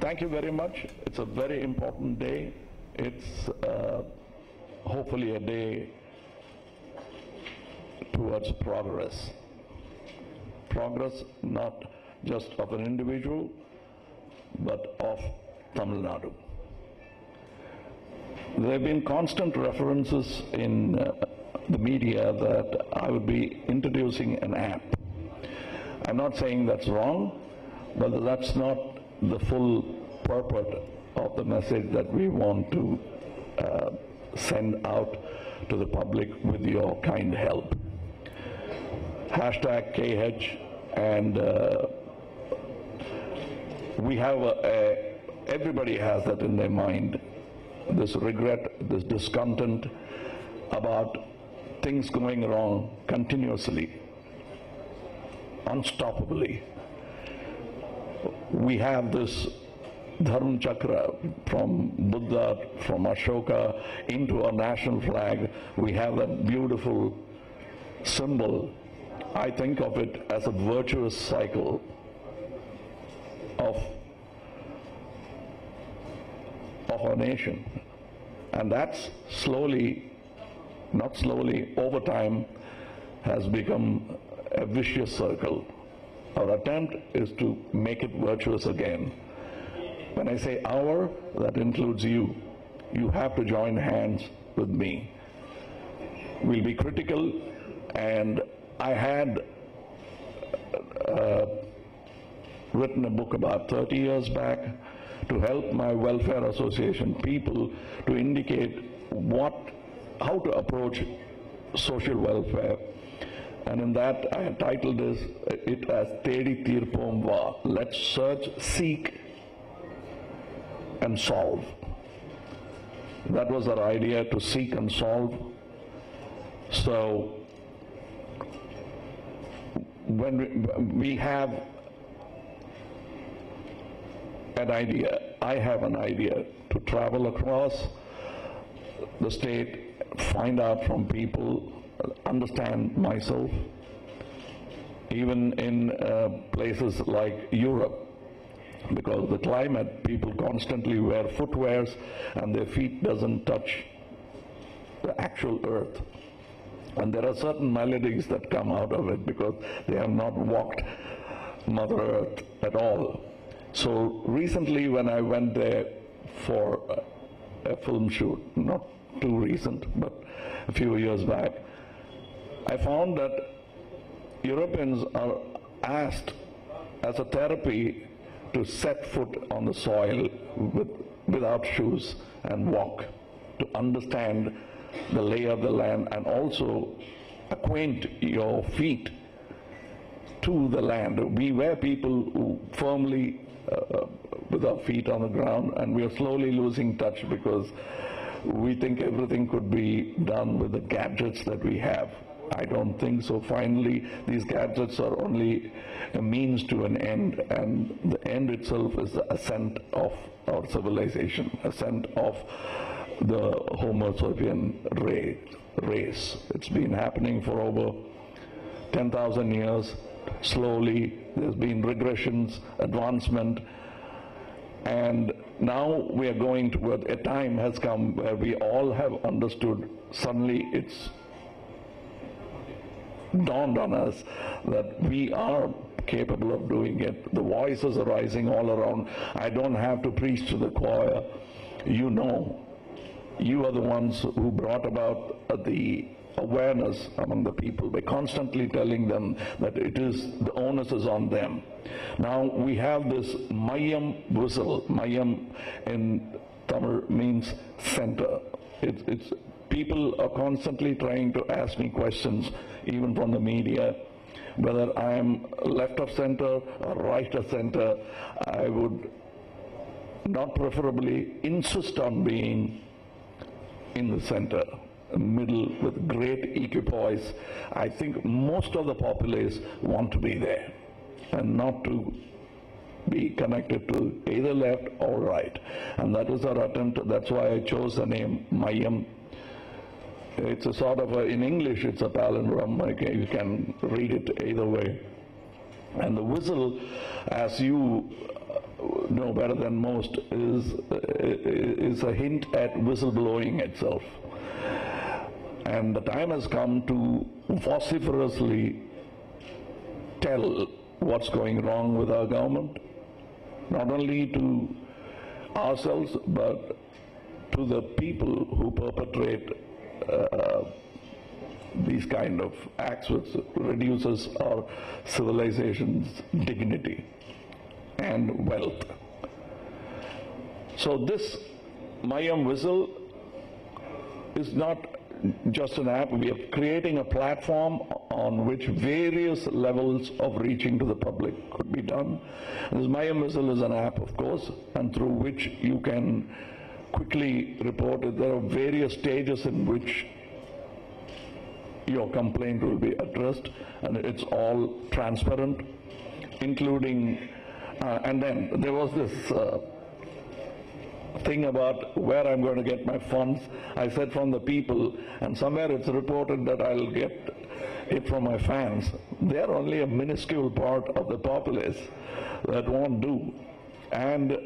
Thank you very much. It's a very important day. It's hopefully a day towards progress. Progress not just of an individual, but of Tamil Nadu. There have been constant references in the media that I would be introducing an app. I'm not saying that's wrong, but that's not the full purport of the message that we want to send out to the public with your kind help. Hashtag KH, and we have everybody has that in their mind, this regret, this discontent about things going wrong continuously, unstoppably. We have this Dharma Chakra from Buddha, from Ashoka into our national flag. We have that beautiful symbol. I think of it as a virtuous cycle of our nation. And that's slowly, not slowly, over time has become a vicious circle. Our attempt is to make it virtuous again. When I say our, that includes you. You have to join hands with me. We'll be critical, and I had written a book about 30 years back to help my welfare association people to indicate how to approach social welfare. And in that I had titled it as Thedi Tirpom Va. Let's search, seek, and solve. That was our idea, to seek and solve. So when we have an idea, I have an idea to travel across the state, find out from people, understand myself, even in places like Europe, because the climate, people constantly wear footwears and their feet doesn't touch the actual earth. And there are certain maladies that come out of it because they have not walked Mother Earth at all. So recently when I went there for a film shoot, not too recent, but a few years back, I found that Europeans are asked as a therapy to set foot on the soil without shoes and walk, to understand the lay of the land and also acquaint your feet to the land. We were people who firmly with our feet on the ground, and we are slowly losing touch because we think everything could be done with the gadgets that we have. I don't think so. Finally, these gadgets are only a means to an end, and the end itself is the ascent of our civilization, ascent of the Homo sapien race. It's been happening for over 10,000 years. Slowly, there's been regressions, advancement, and now we are going toward a time has come where we all have understood. Suddenly, it's dawned on us that we are capable of doing it. The voices are rising all around. I don't have to preach to the choir. You know, you are the ones who brought about the awareness among the people by constantly telling them that the onus is on them. Now we have this Maiam Whistle. Maiam in Tamil means center. It's people are constantly trying to ask me questions, even from the media, whether I am left of center or right of center. I would not preferably insist on being in the center, middle, with great equipoise. I think most of the populace want to be there and not to be connected to either left or right. And that is our attempt. That's why I chose the name Maiam. It's a sort of in English, it's a palindrome. You can read it either way. And the whistle, as you know better than most is a hint at whistleblowing itself. And the time has come to vociferously tell what's going wrong with our government, not only to ourselves, but to the people who perpetrate these kind of acts which reduces our civilization's dignity and wealth. So this Maiam Whistle is not just an app. We are creating a platform on which various levels of reaching to the public could be done. This Maiam Whistle is an app, of course, and through which you can quickly report it. There are various stages in which your complaint will be addressed, and it's all transparent, including, and then there was this thing about where I'm going to get my funds. I said from the people, and somewhere it's reported that I'll get it from my fans. They're only a minuscule part of the populace that won't do. And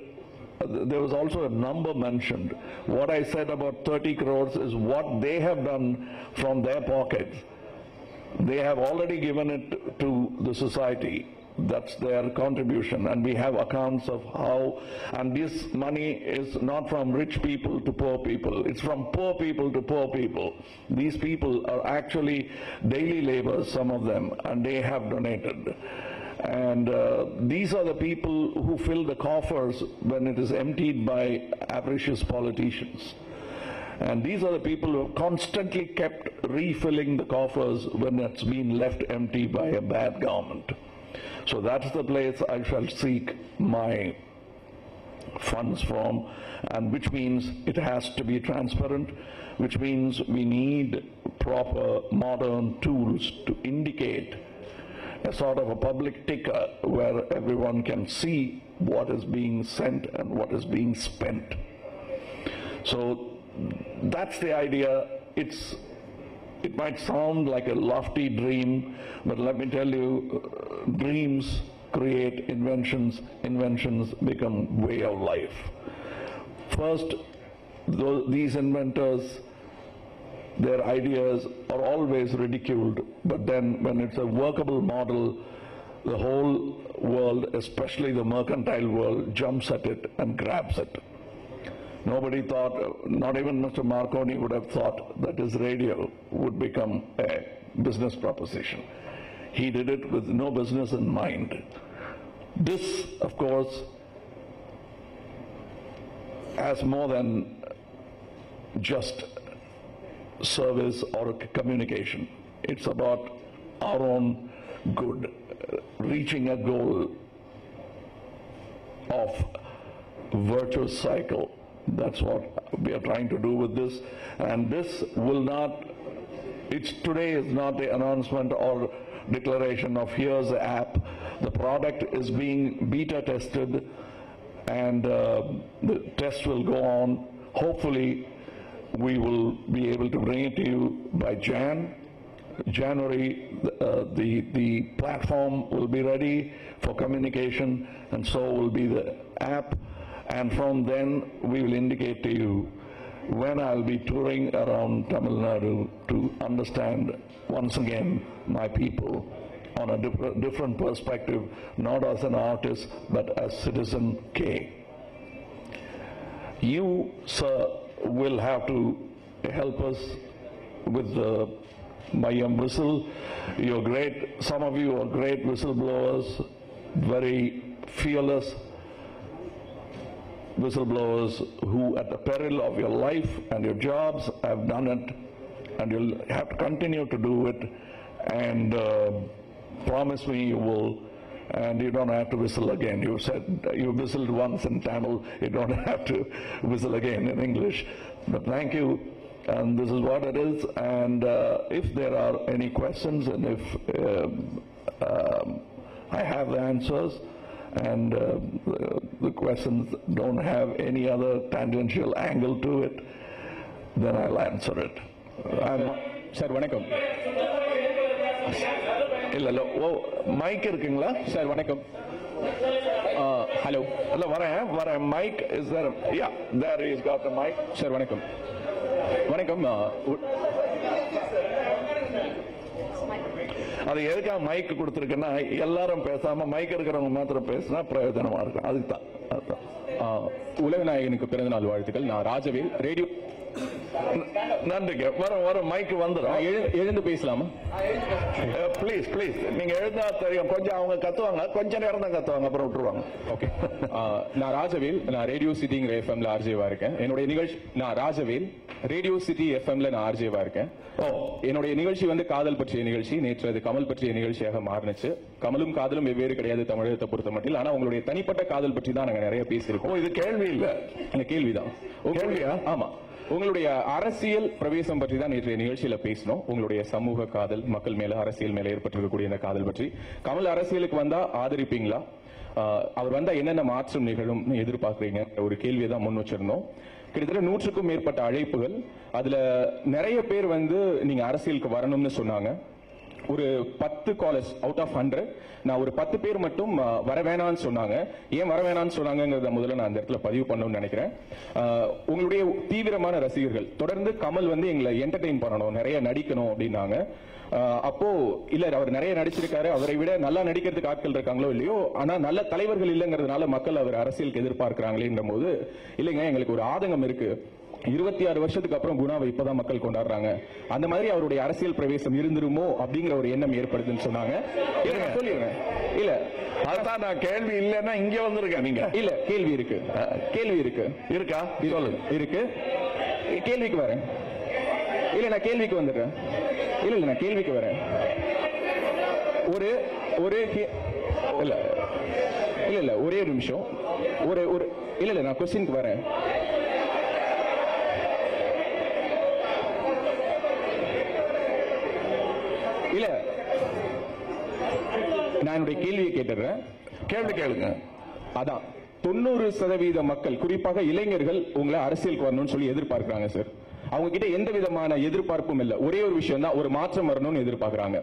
there was also a number mentioned. What I said about 30 crores is what they have done from their pockets. They have already given it to the society. That's their contribution, and we have accounts of how, and this money is not from rich people to poor people, it's from poor people to poor people. These people are actually daily laborers, some of them, and they have donated. And these are the people who fill the coffers when it is emptied by avaricious politicians. And these are the people who have constantly kept refilling the coffers when it's been left empty by a bad government. So that's the place I shall seek my funds from, and which means it has to be transparent, which means we need proper modern tools to indicate a sort of a public ticker where everyone can see what is being sent and what is being spent. So that's the idea. It might sound like a lofty dream, but let me tell you, dreams create inventions, inventions become way of life. First, these inventors, their ideas are always ridiculed, but then when it's a workable model, the whole world, especially the mercantile world, jumps at it and grabs it. Nobody thought, not even Mr. Marconi would have thought that his radio would become a business proposition. He did it with no business in mind. This, of course, has more than just service or communication. It's about our own good, reaching a goal of virtuous cycle. That's what we are trying to do with this. And this will not, today is not the announcement or declaration of here's the app. The product is being beta tested, and the test will go on. Hopefully we will be able to bring it to you by January. The platform will be ready for communication, and so will be the app. And from then, we will indicate to you when I'll be touring around Tamil Nadu to understand once again my people on a different perspective, not as an artist, but as Citizen K. You, sir, will have to help us with the Maiam Whistle. You're great. Some of you are great whistleblowers, very fearless whistleblowers who, at the peril of your life and your jobs, have done it, and you'll have to continue to do it. And promise me you will, and you don't have to whistle again. You said you whistled once in Tamil, you don't have to whistle again in English. But thank you, and this is what it is. And if there are any questions, and if I have the answers, and the questions don't have any other tangential angle to it, then I'll answer it. Sir, vanakkam. இல்ல ஓ mic இருக்குங்களா sir வணக்கம். Hello. இல்ல வரேன் mic is there? Yeah, there is got the mic. Sir வணக்கம். வணக்கம். அது எதுக்காக மைக் கொடுத்துருக்குன்னா, எல்லாரும் பேசாம மைக் இருக்கிறவங்க மாத்திரம் பேசினா பிரயோஜனமா இருக்கும். அதுதான் உலக நாயகனுக்கு பிறந்த நாள் வாழ்த்துக்கள். நான் ராஜவேல், ரேடியோ. நன்றிங்க. வர மைக் வந்துடும். எழுந்து பேசலாமா? ப்ளீஸ் நீங்க எழுந்தா தெரியும். கொஞ்சம் அவங்க கத்துவாங்க, கொஞ்ச நேரம் தான் கத்துவாங்க, அப்புறம் விட்டுருவாங்க. ஓகே. நான் ராஜவேல், நான் ரேடியோ சிட்டிங்கிற எஃப்எம்ல ஆர்ஜேவா இருக்கேன். என்னுடைய நிகழ்ச்சி, நான் ராஜவேல், ரேடியோ சிட்டி எஃப்எம்ல நான் ஆர்ஜேவா இருக்கேன். என்னுடைய நிகழ்ச்சி வந்து காதல் பற்றிய நிகழ்ச்சி. நேற்று அது கமல் பற்றிய நிகழ்ச்சியாக மாறினுச்சு. கமலும் காதலும் வெவ்வேறு கிடையாது தமிழகத்தை பொறுத்த மட்டும். ஆனா உங்களுடைய தனிப்பட்ட காதல் பற்றி தான் நாங்க நிறைய பேசியிருக்கோம். இது கேள்வி இல்ல, கேள்விதான். கேள்வியா? ஆமா. உங்களுடைய அரசியல் பிரவேசம் பற்றி தான் நேற்றைய நிகழ்ச்சியில பேசணும். உங்களுடைய சமூக காதல், மக்கள் மேல, அரசியல் மேல ஏற்பட்டிருக்கக்கூடிய இந்த காதல் பற்றி. கமல் அரசியலுக்கு வந்தா ஆதரிப்பீங்களா? அவர் வந்தா என்னென்ன மாற்றம் நிகழும் எதிர்பார்க்கறீங்க? ஒரு கேள்வியை தான் முன் வச்சிருந்தோம். கிட்டத்தட்ட 100க்கும் மேற்பட்ட அழைப்புகள். அதுல நிறைய பேர் வந்து நீங்க அரசியலுக்கு வரணும்னு சொன்னாங்க. ஒரு 10 காலர்ஸ் அவுட் ஆஃப் 100, நான் ஒரு 10 பேர் மட்டும் வர வேணான்னு சொன்னாங்க. ஏன் வர வேணான்னு சொன்னாங்கிறத முதல்ல நான் அந்த இடத்துல பதிவு பண்ணணும்னு நினைக்கிறேன். உங்களுடைய தீவிரமான ரசிகர்கள் தொடர்ந்து கமல் வந்து எங்களை என்டர்டெயின் பண்ணணும், நிறைய நடிக்கணும் அப்படின்னாங்க. அப்போ இல்ல, அவர் நிறைய நடிச்சிருக்காரு, அவரை விட நல்லா நடிக்கிறதுக்கு ஆட்கள் இருக்காங்களோ இல்லையோ, ஆனா நல்ல தலைவர்கள் இல்லைங்கிறதுனால மக்கள் அவர் அரசியலுக்கு எதிர்பார்க்கிறாங்களேன்ற போது, இல்லைங்க எங்களுக்கு ஒரு ஆதங்கம் இருக்கு. 26 வருஷத்துக்கு அப்புறம் குணாவை இப்பதான் மக்கள் கொண்டாடுறாங்க. அந்த மாதிரி அவருடைய அரசியல் பிரவேசம் இருந்துருமோ அப்படிங்கிற ஒரு எண்ணம் ஏற்படுதுன்னு சொன்னாங்க. சொல்லிடுறேன். இல்ல, அதான் நான் கேள்வி இல்லைன்னா இங்க வந்திருக்கேன். நீங்க இல்ல, கேள்வி இருக்கு. இருக்கா? சொல்லுங்க. இருக்கு. கேள்விக்கு வரேன். இல்ல, நான் கேள்விக்கு வந்துடுறேன். இல்ல, நான் கேள்விக்கு வரேன். ஒரு இல்ல ஒரே ஒரு நிமிஷம். இல்ல நான் கொஸ்டினுக்கு வரேன். இல்ல, நான் என்னுடைய கேள்வியை கேட்டுறேன். கேள்வி கேளுங்க. அதான் 90% மக்கள், குறிப்பாக இளைஞர்கள் உங்களை அரசியலுக்கு வரணும்னு சொல்லி எதிர்பார்க்கிறாங்க சார். அவங்க கிட்ட எந்த விதமான எதிர்பார்ப்பும் இல்ல. ஒரே ஒரு விஷயம் தான், ஒரு மாற்றம் வரணும்னு எதிர்பார்க்கிறாங்க.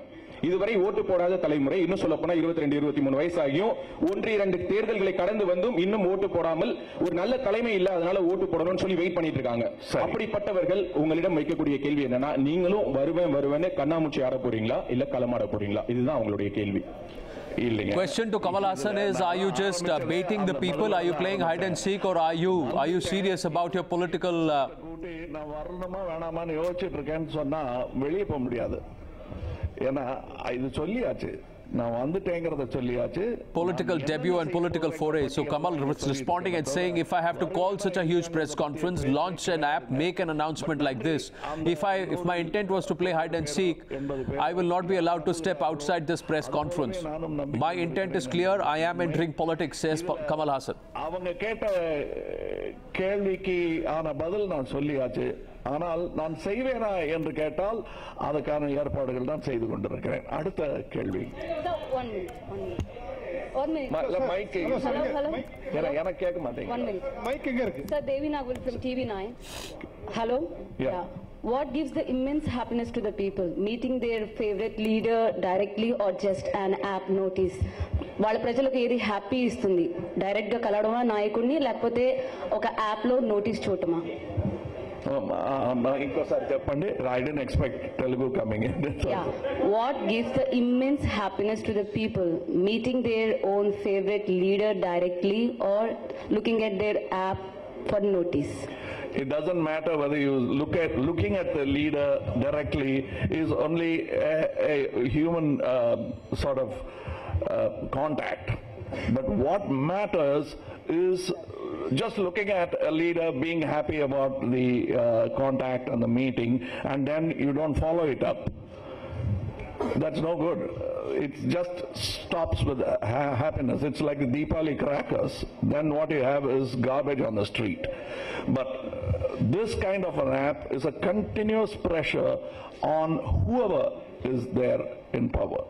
இதுவரை ஓட்டு போடாத தலைமுறை, இன்னும் சொல்ல போனா 22, 23 வயசாகியும் 1-2 தேர்தல்களை கடந்து வந்தும் இன்னும் ஓட்டு போடாமல், ஒரு நல்ல தலைமை இல்ல அதனால ஓட்டு போடணும்னு சொல்லி வெயிட் பண்ணிட்டு இருக்காங்க. அப்படிப்பட்டவர்கள் உங்களிடம் வைக்கக்கூடிய கேள்வி என்னன்னா, நீங்களும் வருவேன் கண்ணாமூச்சி ஆட போறீங்களா இல்ல களமாட போறீங்களா? இதுதான் அவங்களுடைய கேள்வி. Question to Kamal Haasan is, are you just baiting the people? Are you playing hide and seek, or are you serious about your political நான் வரணுமா வேணாமான்னு யோசிச்சுட்டு இருக்கேன்னு சொன்னா வெளியே போக முடியாது. ஏன்னா இது சொல்லியாச்சு, நான் வந்துட்டேங்கிறத சொல்லியாச்சு. Political debut and political foray. So Kamal was responding and saying, if I have to call such a huge press conference, launch an app, make an announcement like this, if my intent was to play hide and seek, I will not be allowed to step outside this press conference. My intent is clear. I am entering politics, says Kamal Haasan. அவங்க கேட்ட கேள்விக்கு ஆன பதில் நான் சொல்லியாச்சு. ஆனால் நான் செய்வேனா என்று கேட்டால் அதுக்கான ஏற்பாடுகள் தான் செய்து கொண்டிருக்கிறேன். அடுத்த கேள்வி. எனக்கு கேட்க மாட்டேங்க. Sir, Devi Nagul from TV9. Hello. Yeah. What gives the immense happiness to the people? Meeting their favorite leader directly or just an app notice? వాళ్ళ ప్రజలకు ఏది హ్యాపీ ఇస్తుంది? డైరెక్ట్ గా కలవడమా నాయకుడిని, లేకపోతే ఒక యాప్ లో నోటీస్ చూడటమా? ఇంకోసారి చెప్పండి. I didn't expect Telugu coming in. Yeah. What gives the immense happiness to the people? Meeting their own favorite leader directly or looking at their app for notice? It doesn't matter whether you looking at the leader directly is only a human sort of contact. But what matters is just looking at a leader being happy about the contact and the meeting, and then you don't follow it up. That's no good. It just stops with happiness. It's like the Deepali crackers. Then what you have is garbage on the street. But this kind of an app is a continuous pressure on whoever is there in power.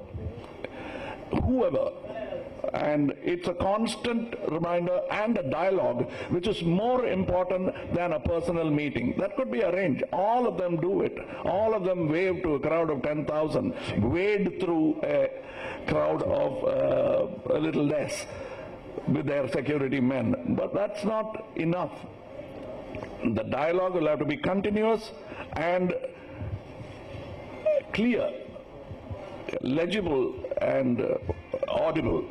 Whoever. And it's a constant reminder and a dialogue which is more important than a personal meeting. That could be arranged. All of them do it. All of them wave to a crowd of 10,000, wade through a crowd of a little less. with their security men. But that's not enough. The dialogue will have to be continuous and clear, legible and audible.